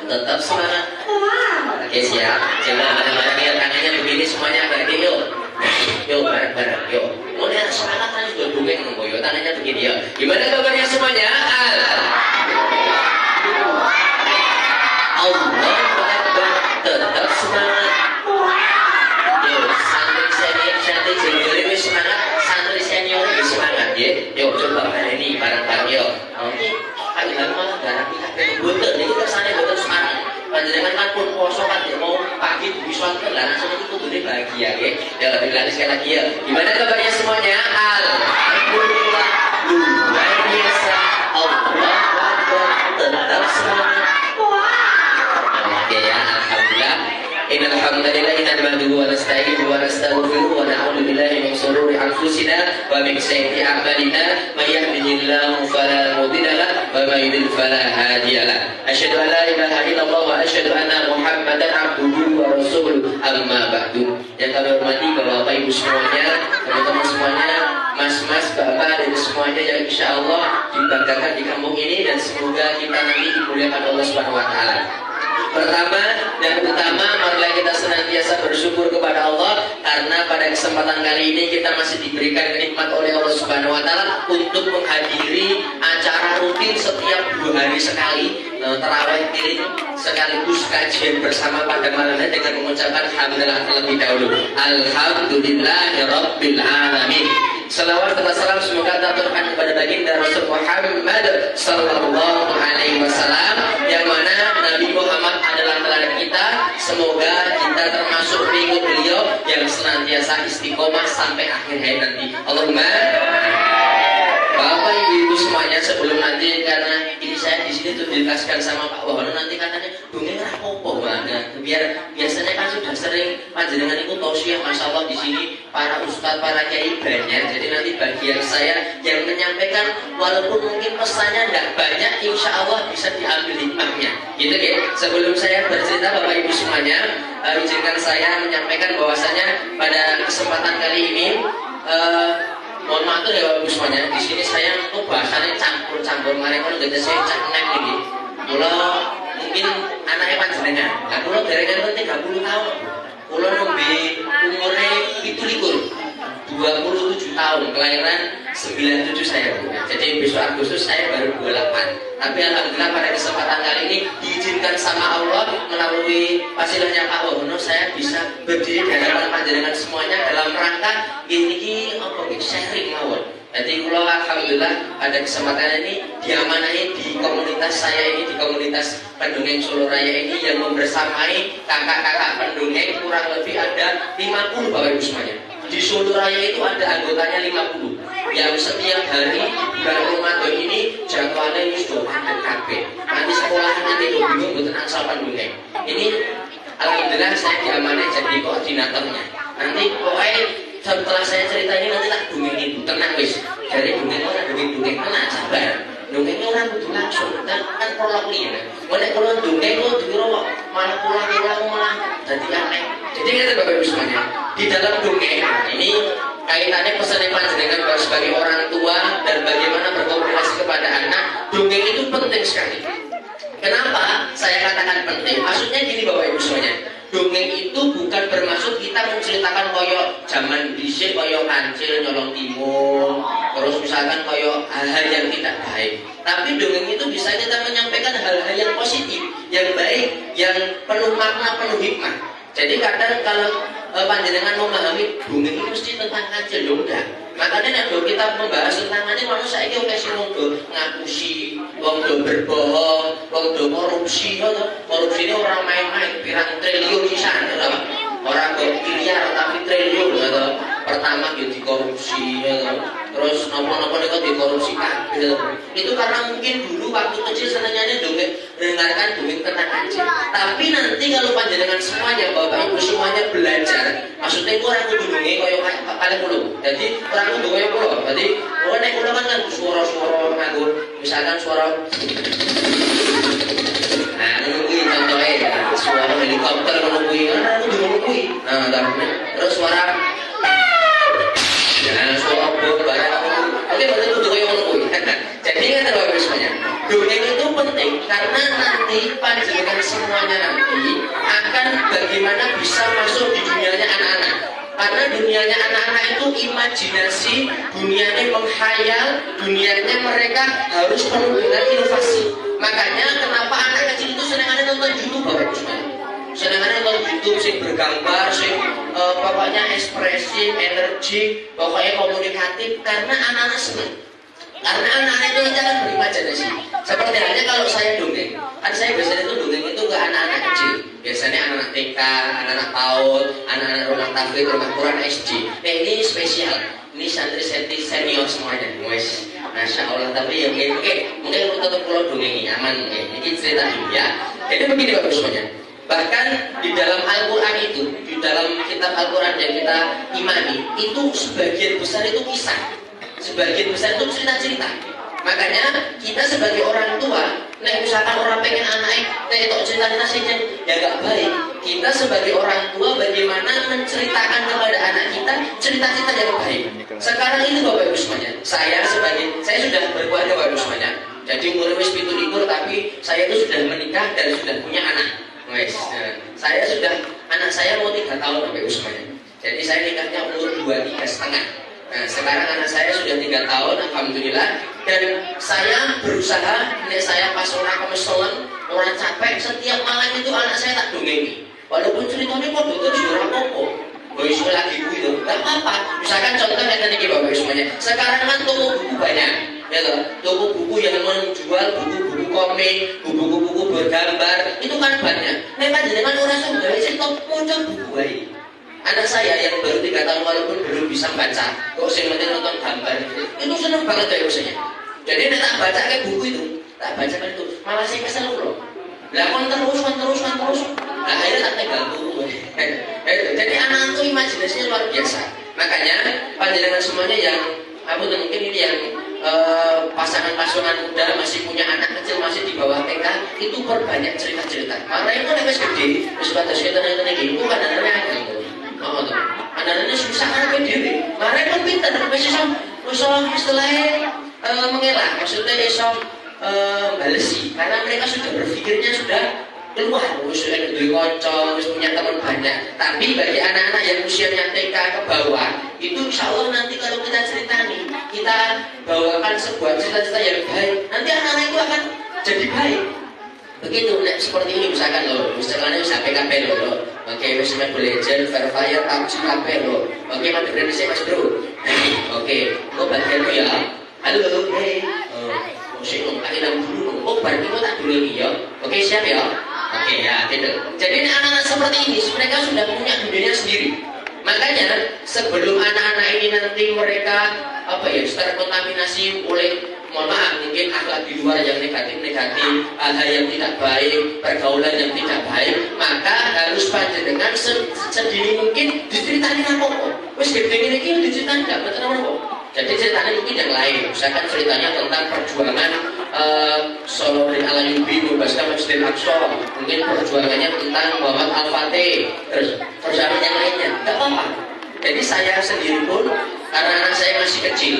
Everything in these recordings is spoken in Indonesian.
tetap semangat. Oke siap. Coba bareng-bareng ya, tangannya begini semuanya agak yuk. Yuk bareng-bareng yuk. Mulai semangat kan juga dongeng nunggu yuk, tangannya begini yuk. Gimana kabarnya semuanya? Allah Akbar, tetap semangat. Yuk santri senior lebih semangat, santri senior lebih semangat ya. Yuk coba hari ini bareng-bareng yuk. Oke. Kali malah darah kita betul nih kesannya betul semangat. Panjenengan kan pun poso kan ya mau pagi bisa kan lah langsung itu kudune bahagia ya. Ya lebih lagi sekali lagi ya. Gimana kabarnya semuanya? Alhamdulillah luar biasa. Allah Akbar, tetap semangat. Oke ya, alhamdulillah. Innal hamdalillah nahmaduhu wa nasta'inuhu wa nastaghfiruhu wa na'udzu billahi min shururi anfusina wa min sayyiati a'malina may yahdihillahu fala mudilla lahu wa may yudlil fala hadiya lahu. Asyhadu an la ilaha illallah wa asyhadu anna Muhammadan abduhu wa rasuluh. Amma ba'du. Yang kami hormati Bapak Ibu semuanya, teman-teman semuanya, mas-mas, bapak dan semuanya yang insyaallah dibanggakan di kampung ini dan semoga kita nanti dimuliakan Allah Subhanahu wa taala. Pertama dan utama, marilah kita senantiasa bersyukur kepada Allah karena pada kesempatan kali ini kita masih diberikan nikmat oleh Allah Subhanahu wa taala untuk menghadiri acara rutin setiap 2 hari sekali, tarawih keliling sekaligus kajian bersama pada malamnya dengan mengucapkan alhamdulillah terlebih dahulu. Alhamdulillahirabbil alamin. Salawat dan salam semoga terturunkan kepada baginda Rasul Muhammad sallallahu alaihi wasallam, yang mana Nabi Muhammad adalah teladan kita. Semoga kita termasuk pengikut beliau yang senantiasa istiqomah sampai akhir hayat nanti. Allahumma. Bapak Ibu semuanya, sebelum nanti karena ini saya di sini tuh dijelaskan sama Pak Wahono, nanti katanya dongeng rapopo banget. Biar biasanya kan sudah sering panjenengan itu tausiah, masya Allah di sini para ustadz, para kiai banyak. Jadi nanti bagian saya yang menyampaikan, walaupun mungkin pesannya tidak banyak, insya Allah bisa diambil hikmahnya. Gitu ya. Sebelum saya bercerita Bapak Ibu semuanya, izinkan saya menyampaikan bahwasanya pada kesempatan kali ini. Mohon maaf ya Bapak Ibu semuanya, di sini saya tuh bahasanya campur-campur. Mereka udah gede saya caknem ini. Kalau mungkin anaknya panjenengan, nah kalau dari kan 30 tahun, kalau nombi umurnya itu 27 tahun, kelahiran 97 saya. Jadi besok Agustus saya baru 28. Tapi alhamdulillah pada kesempatan kali ini diizinkan sama Allah melalui fasilitanya Pak Wahono, saya bisa berdiri di hadapan panjenengan semuanya dalam rangka ini sharing mawon. Jadi kalau alhamdulillah pada kesempatan ini diamanahi di komunitas saya ini, di komunitas pendongeng Solo Raya ini yang membersamai kakak-kakak pendongeng kurang lebih ada 50 Bapak Ibu semuanya. Di Solo Raya itu ada anggotanya 50 yang setiap hari bulan Ramadan ini jadwalnya ini sudah padat kabeh. Nanti sekolahan nanti itu bingung buatan angsal pendongeng. Ini alhamdulillah saya diamanahi jadi koordinatornya. Nanti pokoknya setelah saya cerita ini nanti tak dongeng itu tenang wis. Dari dongeng orang dongeng tenang sabar. Dongengnya orang butuh langsung kan prolog nih. Mulai kalau dongeng lo dikira malah pulang malah jadi aneh. Jadi kita Bapak Ibu semuanya, di dalam dongeng ini kaitannya pesan yang panjenengan sebagai orang tua dan bagaimana berkomunikasi kepada anak. Dongeng itu penting sekali. Kenapa saya katakan penting? Maksudnya gini Bapak Ibu semuanya, dongeng itu bukan bermaksud kita menceritakan koyok zaman dhisik koyok kancil nyolong timun, terus misalkan koyok hal-hal yang tidak baik. Tapi dongeng itu bisa kita menyampaikan hal-hal yang positif, yang baik, yang penuh makna, penuh hikmah. Jadi kadang kalau panjenengan memahami dongeng itu mesti tentang kancil, ya udah. Makanya kalau kita membahas tentang kancil, manusia ini oke sih wong do ngapusi, wong do berbohong, wong do korupsi. Korupsi ini orang main-main, pirang triliun sisan, orang kok miliar tapi triliun, pertama gitu dikorupsi, terus nopo-nopo itu dikorupsi kabel. Itu karena mungkin dulu waktu kecil senangnya dongeng, dengarkan dongeng tentang kancil. Tapi nanti kalau panjenengan semuanya, Bapak Ibu semuanya belajar, maksudnya itu orang kudu dongeng koyo kalian kulo. Jadi orang kudu koyo kulo. Jadi orang naik kulo kan suara-suara nganggo, misalkan suara. Nah, nungguin contohnya ya, suara helikopter nungguin, nungguin. Nah, terus suara. Nah, suara bom barang. Oke, berarti kudu koyo nungguin. Jadi kan Bapak Ibu semuanya, dongeng itu penting. penting karena nanti panjenengan semuanya nanti akan bagaimana bisa masuk di dunianya anak-anak. Karena dunianya anak-anak itu imajinasi, dunianya menghayal, dunianya mereka harus penuh dengan inovasi. Makanya kenapa anak kecil itu senangannya nonton YouTube, Bapak Ibu semuanya. Senangannya nonton YouTube sing bergambar, sing pokoknya ekspresif, energi, pokoknya komunikatif karena anak-anak senang. Karena anak-anak itu akan berimajinasi. Seperti halnya kalau saya dongeng, kan saya biasanya itu dongeng itu ke anak-anak kecil. Biasanya anak-anak TK, anak-anak PAUD, anak-anak rumah tafsir, rumah Quran SD. Nah ini spesial, ini santri-santri senior semuanya, guys. Masya Allah. Tapi ya mungkin untuk pulau dongeng ini aman, ini cerita dunia. Jadi begini Bapak semuanya. Bahkan di dalam Al-Quran itu, di dalam kitab Al-Quran yang kita imani, itu sebagian besar itu kisah. Sebagian besar itu cerita-cerita. Makanya kita sebagai orang tua, misalkan orang pengen anaknya, itu cerita-cerita saja, ya gak baik. Kita sebagai orang tua bagaimana menceritakan kepada anak kita cerita-cerita yang baik. Sekarang ini Bapak Ibu semuanya, saya sudah berkeluarga Bapak Ibu semuanya. Jadi umur wis 17 tapi saya itu sudah menikah dan sudah punya anak. Saya sudah, anak saya mau 3 tahun Bapak Ibu semuanya. Jadi saya nikahnya umur 23,5. Nah sekarang anak saya sudah 3 tahun, alhamdulillah. Dan saya berusaha, saya pas orang kemesolan, orang capek, setiap malam itu anak saya tak dongengi. Walaupun ceritanya kok dokter sudah apa-apa, boysu lagi gitu, gak apa-apa. Misalkan contohnya tadi Bapak Ibu semuanya. Sekarang kan toko buku banyak, ya toh, toko buku yang menjual buku-buku komik, buku-buku bergambar, itu kan banyak. Memang jenengan orang sudah cerita muncul buku baik. Anak saya yang baru 3 tahun walaupun belum bisa baca, kok sing penting nonton gambar itu seneng banget ya usianya. Jadi nek tak baca kayak buku itu, tak baca kan itu, malah saya kesel loh. Lah kon terus. Nah akhirnya tak tinggal dulu. Jadi anak itu imajinasinya luar biasa. Makanya panjenengan semuanya yang mungkin ini yang pasangan-pasangan muda masih punya anak kecil masih di bawah TK itu perbanyak cerita-cerita. Karena itu nek wis gede, wis batas cerita-cerita itu kan anaknya anak-anaknya susah kan dewe. Mereka pun pintar, bisa istilahnya mengelak, maksudnya bisa balesi. Karena mereka sudah berpikirnya sudah keluar, sudah duwe kanca, punya teman banyak. Tapi bagi anak-anak yang usianya TK ke bawah, itu insya Allah nanti kalau kita ceritani, kita bawakan sebuah cerita-cerita yang baik, nanti anak-anak itu akan jadi baik. Begitu, seperti ini misalkan misalnya bisa PKP loh. Oke, misalnya Legend, Fairfire, PUBG, KP loh. Oke, mati berani sih Mas Bro. Oke, lo bagianmu ya. Halo, hey. Musik tak hilang dulu. Oh, berarti lo tak dulu ya. Oke, siap ya. Oke, ya, gitu. Jadi anak-anak seperti ini, mereka sudah punya dunia sendiri. Makanya sebelum anak-anak ini nanti mereka terkontaminasi oleh mohon maaf mungkin akhlak di luar yang negatif-negatif, hal yang tidak baik, pergaulan yang tidak baik, maka harus panjenengan sedini mungkin diceritain apa-apa. Wis gede ini diceritain enggak betul apa. Jadi ceritanya mungkin yang lain, misalkan ceritanya tentang perjuangan Solo bin Al-Ayyubi membebaskan Masjidil Aqsa, mungkin perjuangannya tentang Muhammad Al-Fatih, terus perjuangan yang lainnya, enggak apa-apa. Jadi saya sendiri pun karena anak saya masih kecil,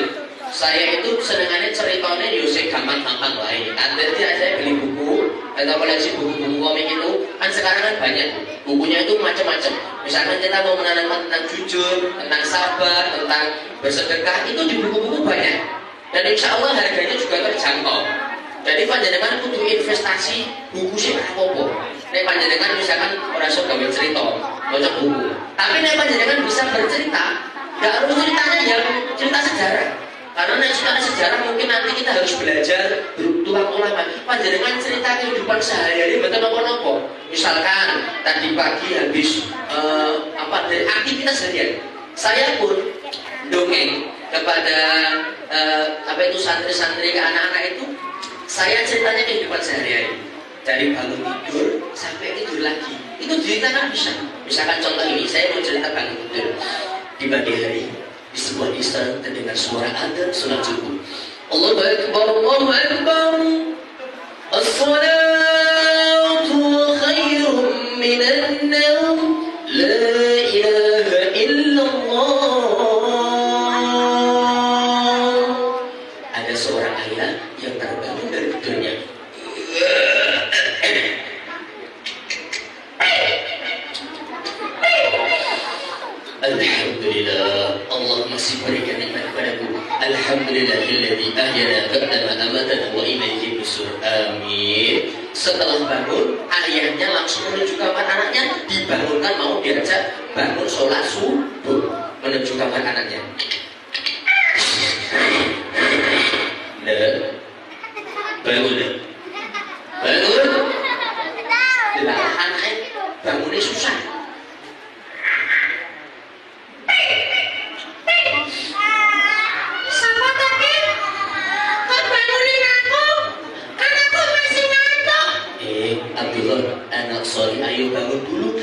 saya itu senangannya ceritanya Yusuf gampang-gampang lain. Jadi saya beli buku atau koleksi buku-buku komik itu kan sekarang kan banyak bukunya itu macam-macam. Misalkan kita mau menanamkan tentang jujur, tentang sabar, tentang bersedekah, itu di buku-buku banyak. Dan insya Allah harganya juga terjangkau. Jadi panjenengan kudu investasi buku sih apa-apa. Nek panjenengan misalkan orang sok gawe cerita, baca buku. Tapi nek panjenengan bisa bercerita, nggak harus ceritanya yang cerita sejarah. Karena cerita sejarah mungkin nanti kita harus belajar tulang ulama. Panjenengan cerita kehidupan sehari-hari betul apa-apa. Misalkan tadi pagi habis dari aktivitas harian, saya pun dongeng kepada santri-santri ke anak-anak itu. Saya ceritanya kehidupan sehari-hari dari bangun tidur sampai tidur lagi. Itu ceritakan bisa. Misalkan contoh ini, saya mau cerita bangun tidur di pagi hari. Di sebuah desa terdengar suara adzan salat subuh. Allahu Akbar, Allahu Akbar. As-salatu khairum minan naum. La ilaha illallah. Ada seorang ayah yang terbangun dari tidurnya. Amin. Setelah bangun, ayahnya langsung menuju kamar anaknya. Dibangunkan mau diajak bangun sholat subuh. Menuju kamar anaknya. Bangun. Bangun. Lah anaknya bangunnya susah. Sama kakek, kau bangunin aku. Anakku masih ngantuk. Abdullah, anak sorry, ayo bangun dulu.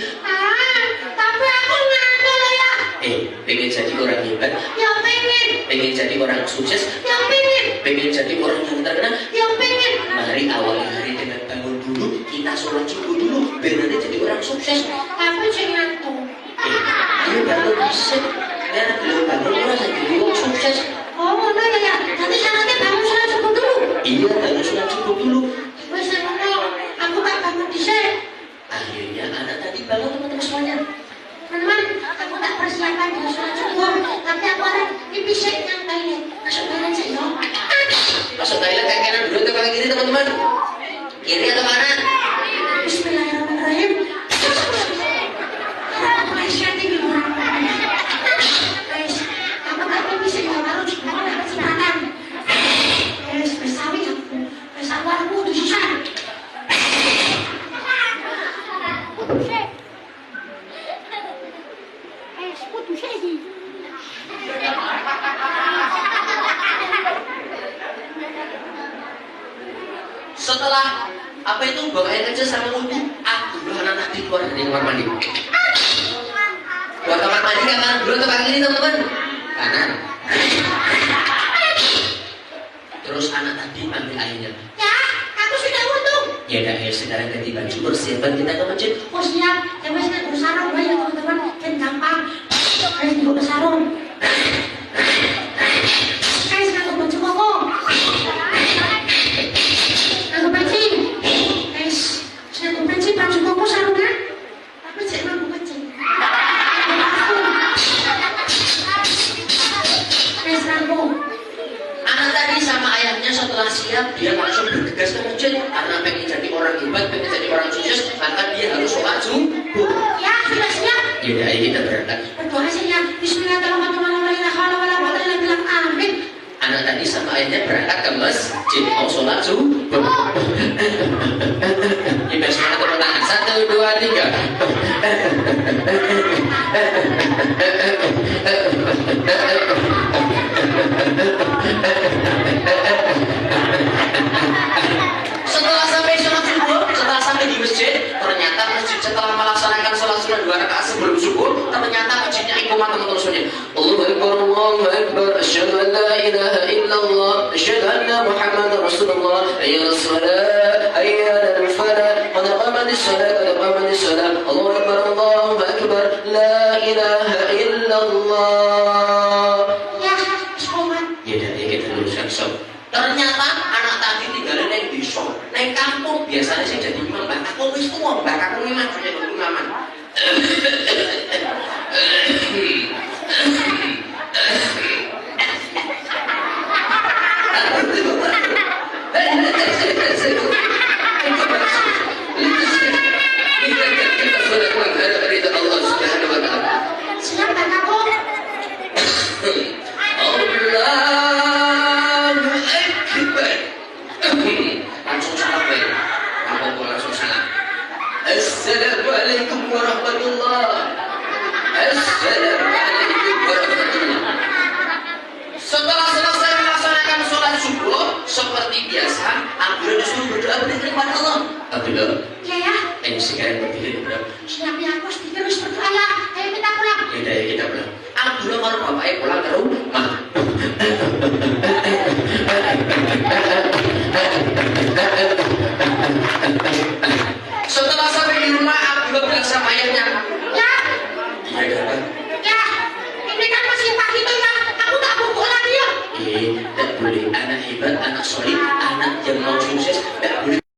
Tapi aku ngantuk loh ya. Pengen jadi orang hebat? Ya pengen. Pengen jadi orang sukses? Ya pengen. Pengen jadi orang yang terkenal? Ya pengen. Mari awali hari dengan bangun dulu, kita sholat subuh dulu, biar nanti jadi orang sukses. Tapi jangan ngantuk. Ayo bangun bisa. Biar belum bangun orang jadi orang sukses. Oh, ngono ya. Nanti syaratnya bangun sholat subuh dulu. Iya, bangun sholat subuh dulu. Wes ngono. Aku tak bangun dhisik. Akhirnya anak tadi bangun teman-teman semuanya. Teman, aku tak persiapan di sholat subuh. Tapi aku ada di bisik yang toilet. Masuk toilet saja. Masuk toilet kayak kanan dulu atau kanan kiri teman-teman? Kiri atau kanan? Bismillahirrahmanirrahim. Setelah apa itu buang air kecil sama wudhu, Abdullah anak tadi keluar dari kamar mandi. Keluar kamar mandi kan kanan dulu atau kanan kiri teman-teman? Kanan. Terus anak tadi ambil airnya. Ya, aku sudah wudhu. Ya udah, ayo sekarang ganti baju, persiapan kita ke masjid. Oh siap, ya wes kan bersarung ya teman-teman, kan gampang. Ayo dibawa ke sarung. Ayo sekarang baju koko. Aku peci. Saya peci baju koko sarungnya. Tapi cek mampu peci. Ayo serangku. Anak tadi sama ayahnya setelah siap, dia langsung bergegas ke masjid karena pengen jadi orang hebat, pengen jadi orang sukses, maka dia harus sholat subuh. Ya, sudah siap. Yaudah, ayo kita berangkat. Berdoa saja. Bismillahirrahmanirrahim. Bilang amin. Anak tadi sama ayahnya berangkat ke masjid mau sholat subuh. Kita semangat tepuk tangan. 1, 2, 3. Setelah sampai sholat subuh, setelah sampai di masjid, ternyata masjid setelah melaksanakan sholat sunat 2 rakaat sebelum subuh, ternyata masjidnya iqamah teman-teman semuanya. Allahu Akbar, Allahu Akbar, asyhadu an la ilaha illallah, asyhadu anna Muhammadar Rasulullah, hayya 'alas shalah, hayya 'alal falah, qad qamatis shalah, qad qamatis shalah, Allahu Akbar, Allahu Akbar, la ilaha illallah. Ya, sholat. Ya udah, ya kita luruskan sholat. Ternyata anak tadi tinggalin yang di sholat. Neng kampung biasanya sih jadi imam. Mbak kakung wis tuwa, mbak kakung imam jadi imaman. Siap, Mbak Kakung. Langsung salam baik. Langsung salam. Assalamualaikum warahmatullah. Assalamualaikum warahmatullah. Setelah selesai melaksanakan sholat subuh seperti biasa, Abdullah disuruh berdoa berikan kepada Allah. Abdullah, Ya ya. ayo sekarang berdiri berdoa. Siap ya, aku terus berdoa ya. Ayo kita pulang. Yaudah, ya kita pulang. Abdullah kalau bapaknya pulang ke